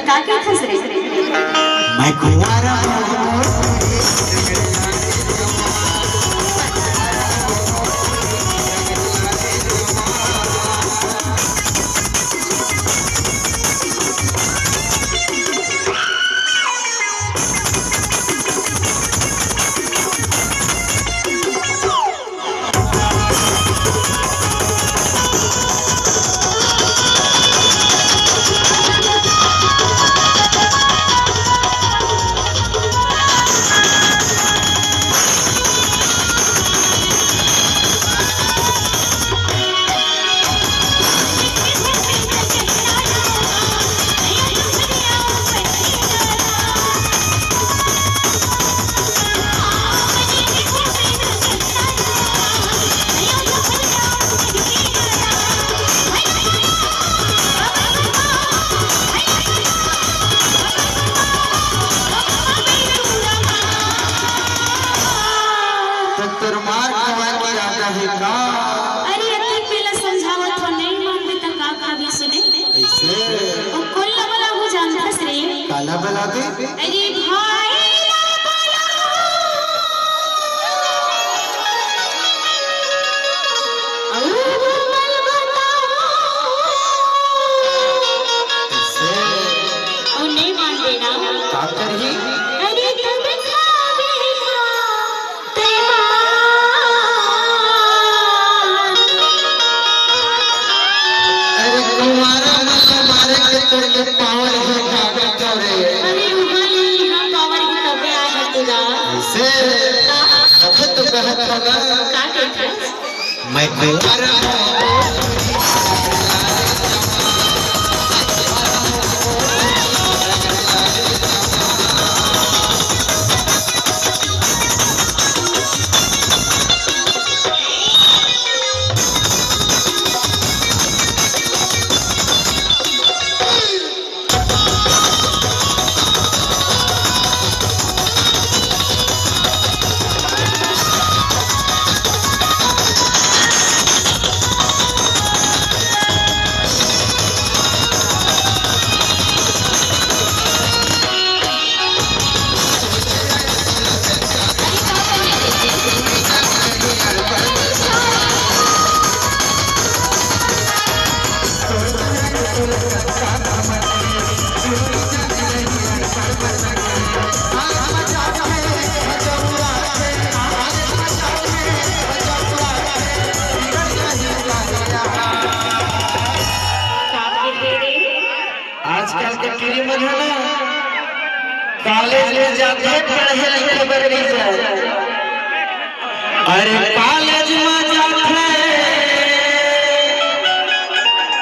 का क्या खसरे मैं कुंवारा अरे अति पहले समझावत हो नहीं मानते त का खावे सुने ऐसे ओ कोल्ला वाला हो जानता रे काला बला दे अरे भाई मैं आजकल के पीढ़ी में है ना कॉलेज में जाते पढ़े लिखे बड़ी अरे